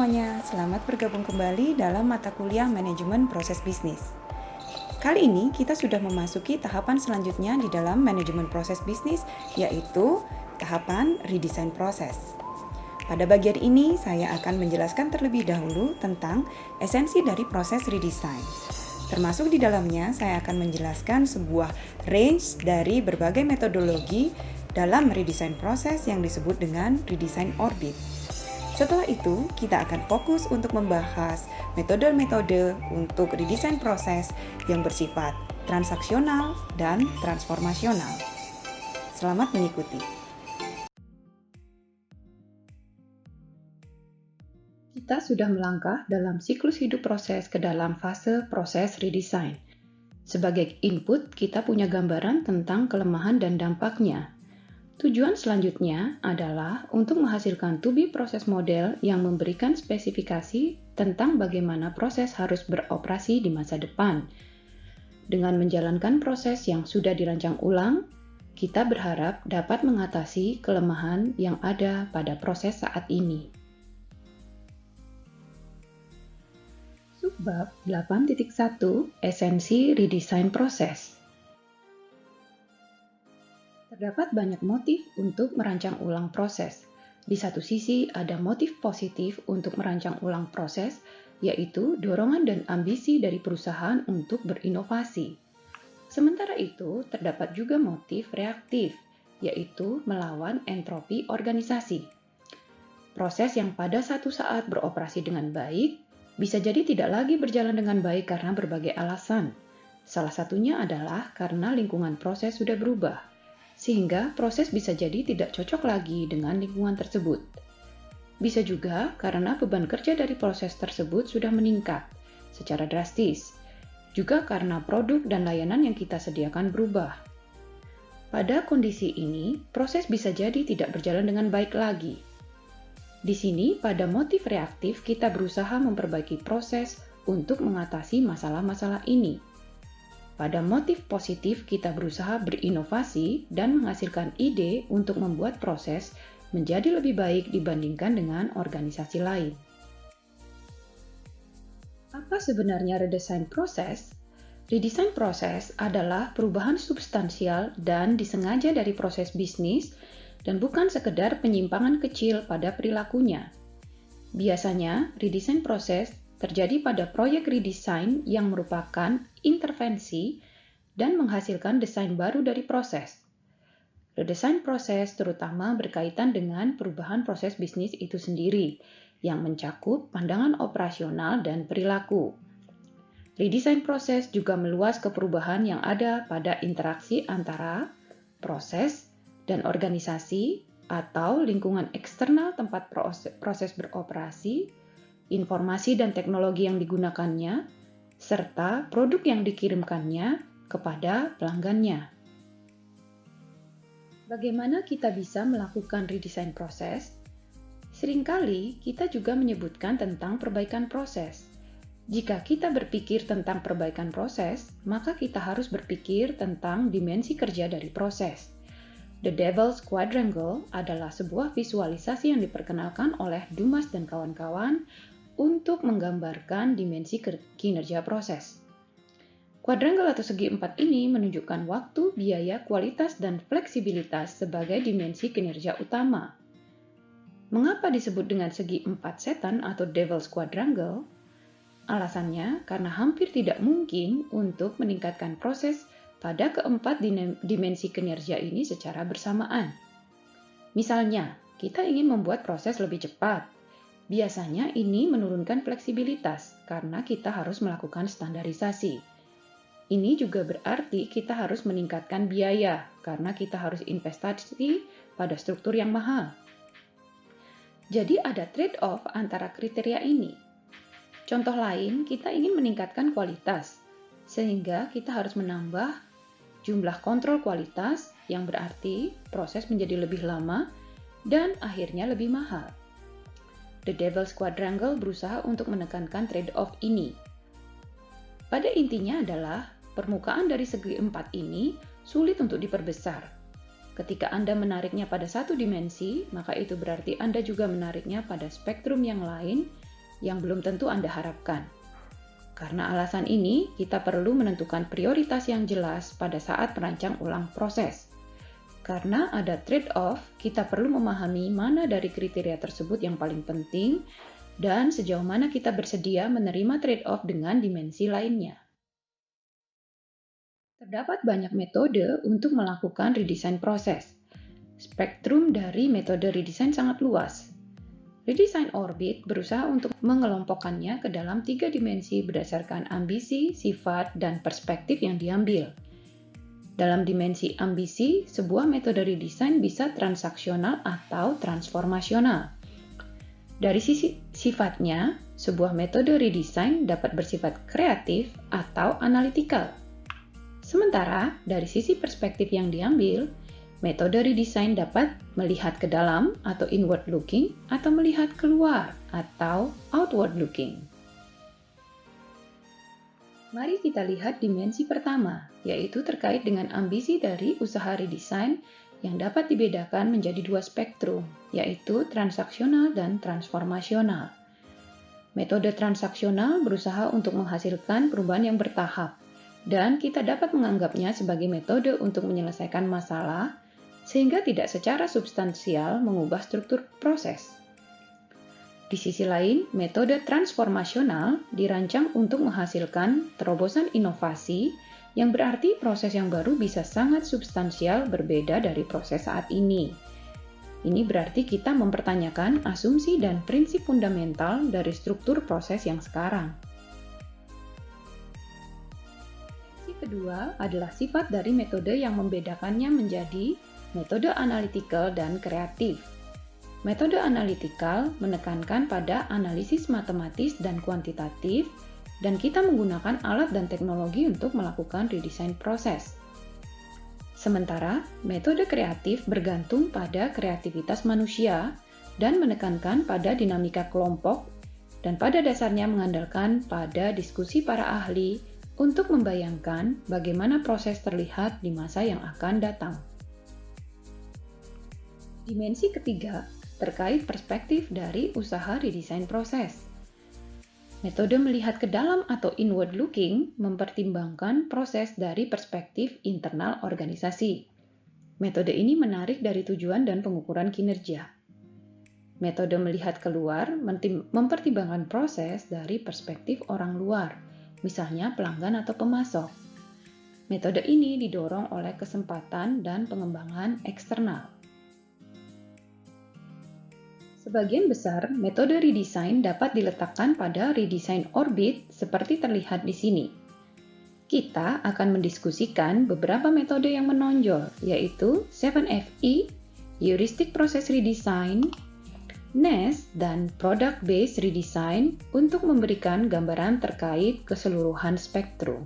semuanya, selamat bergabung kembali dalam mata kuliah Manajemen Proses Bisnis. Kali ini kita sudah memasuki tahapan selanjutnya di dalam manajemen proses bisnis, yaitu tahapan redesign proses. Pada bagian ini, saya akan menjelaskan terlebih dahulu tentang esensi dari proses redesign. Termasuk di dalamnya, saya akan menjelaskan sebuah range dari berbagai metodologi dalam redesign proses yang disebut dengan redesign orbit. Setelah itu, kita akan fokus untuk membahas metode-metode untuk redesign proses yang bersifat transaksional dan transformasional. Selamat mengikuti. Kita sudah melangkah dalam siklus hidup proses ke dalam fase proses redesign. Sebagai input, kita punya gambaran tentang kelemahan dan dampaknya. Tujuan selanjutnya adalah untuk menghasilkan to-be proses model yang memberikan spesifikasi tentang bagaimana proses harus beroperasi di masa depan. Dengan menjalankan proses yang sudah dirancang ulang, kita berharap dapat mengatasi kelemahan yang ada pada proses saat ini. Subbab 8.1 Esensi Redesign Proses. Terdapat banyak motif untuk merancang ulang proses. Di satu sisi ada motif positif untuk merancang ulang proses, yaitu dorongan dan ambisi dari perusahaan untuk berinovasi. Sementara itu, terdapat juga motif reaktif, yaitu melawan entropi organisasi. Proses yang pada satu saat beroperasi dengan baik, bisa jadi tidak lagi berjalan dengan baik karena berbagai alasan. Salah satunya adalah karena lingkungan proses sudah berubah, sehingga proses bisa jadi tidak cocok lagi dengan lingkungan tersebut. Bisa juga karena beban kerja dari proses tersebut sudah meningkat secara drastis, juga karena produk dan layanan yang kita sediakan berubah. Pada kondisi ini, proses bisa jadi tidak berjalan dengan baik lagi. Di sini, pada motif reaktif, kita berusaha memperbaiki proses untuk mengatasi masalah-masalah ini. Pada motif positif, kita berusaha berinovasi dan menghasilkan ide untuk membuat proses menjadi lebih baik dibandingkan dengan organisasi lain. Apa sebenarnya redesign proses? Redesign proses adalah perubahan substansial dan disengaja dari proses bisnis dan bukan sekedar penyimpangan kecil pada perilakunya. Biasanya, redesign proses terjadi pada proyek redesign yang merupakan intervensi dan menghasilkan desain baru dari proses. Redesign proses terutama berkaitan dengan perubahan proses bisnis itu sendiri, yang mencakup pandangan operasional dan perilaku. Redesign proses juga meluas ke perubahan yang ada pada interaksi antara proses dan organisasi atau lingkungan eksternal tempat proses beroperasi, informasi dan teknologi yang digunakannya, serta produk yang dikirimkannya kepada pelanggannya. Bagaimana kita bisa melakukan redesign proses? Seringkali kita juga menyebutkan tentang perbaikan proses. Jika kita berpikir tentang perbaikan proses, maka kita harus berpikir tentang dimensi kerja dari proses. The Devil's Quadrangle adalah sebuah visualisasi yang diperkenalkan oleh Dumas dan kawan-kawan untuk menggambarkan dimensi kinerja proses. Kuadrangle atau segi empat ini menunjukkan waktu, biaya, kualitas, dan fleksibilitas sebagai dimensi kinerja utama. Mengapa disebut dengan segi empat setan atau Devil's Quadrangle? Alasannya karena hampir tidak mungkin untuk meningkatkan proses pada keempat dimensi kinerja ini secara bersamaan. Misalnya, kita ingin membuat proses lebih cepat. Biasanya ini menurunkan fleksibilitas karena kita harus melakukan standarisasi. Ini juga berarti kita harus meningkatkan biaya karena kita harus investasi pada struktur yang mahal. Jadi ada trade-off antara kriteria ini. Contoh lain, kita ingin meningkatkan kualitas, sehingga kita harus menambah jumlah kontrol kualitas yang berarti proses menjadi lebih lama dan akhirnya lebih mahal. The Devil's Quadrangle berusaha untuk menekankan trade-off ini. Pada intinya adalah, permukaan dari segi empat ini sulit untuk diperbesar. Ketika Anda menariknya pada satu dimensi, maka itu berarti Anda juga menariknya pada spektrum yang lain yang belum tentu Anda harapkan. Karena alasan ini, kita perlu menentukan prioritas yang jelas pada saat merancang ulang proses. Karena ada trade-off, kita perlu memahami mana dari kriteria tersebut yang paling penting dan sejauh mana kita bersedia menerima trade-off dengan dimensi lainnya. Terdapat banyak metode untuk melakukan redesign proses. Spektrum dari metode redesign sangat luas. Redesign orbit berusaha untuk mengelompokkannya ke dalam 3 dimensi berdasarkan ambisi, sifat, dan perspektif yang diambil. Dalam dimensi ambisi, sebuah metode redesign bisa transaksional atau transformasional. Dari sisi sifatnya, sebuah metode redesign dapat bersifat kreatif atau analytical. Sementara, dari sisi perspektif yang diambil, metode redesign dapat melihat ke dalam atau inward looking atau melihat keluar atau outward looking. Mari kita lihat dimensi pertama, yaitu terkait dengan ambisi dari usaha redesign yang dapat dibedakan menjadi 2 spektrum, yaitu transaksional dan transformasional. Metode transaksional berusaha untuk menghasilkan perubahan yang bertahap, dan kita dapat menganggapnya sebagai metode untuk menyelesaikan masalah sehingga tidak secara substansial mengubah struktur proses. Di sisi lain, metode transformasional dirancang untuk menghasilkan terobosan inovasi yang berarti proses yang baru bisa sangat substansial berbeda dari proses saat ini. Ini berarti kita mempertanyakan asumsi dan prinsip fundamental dari struktur proses yang sekarang. Yang kedua adalah sifat dari metode yang membedakannya menjadi metode analytical dan kreatif. Metode analytical menekankan pada analisis matematis dan kuantitatif, dan kita menggunakan alat dan teknologi untuk melakukan redesign proses. Sementara, metode kreatif bergantung pada kreativitas manusia dan menekankan pada dinamika kelompok, dan pada dasarnya mengandalkan pada diskusi para ahli untuk membayangkan bagaimana proses terlihat di masa yang akan datang. Dimensi ketiga terkait perspektif dari usaha redesign proses. Metode melihat ke dalam atau inward looking mempertimbangkan proses dari perspektif internal organisasi. Metode ini menarik dari tujuan dan pengukuran kinerja. Metode melihat keluar mempertimbangkan proses dari perspektif orang luar, misalnya pelanggan atau pemasok. Metode ini didorong oleh kesempatan dan pengembangan eksternal. Sebagian besar metode redesign dapat diletakkan pada redesign orbit seperti terlihat di sini. Kita akan mendiskusikan beberapa metode yang menonjol, yaitu 7FE, Heuristic Process Redesign, NEST, dan Product Based Redesign untuk memberikan gambaran terkait keseluruhan spektrum.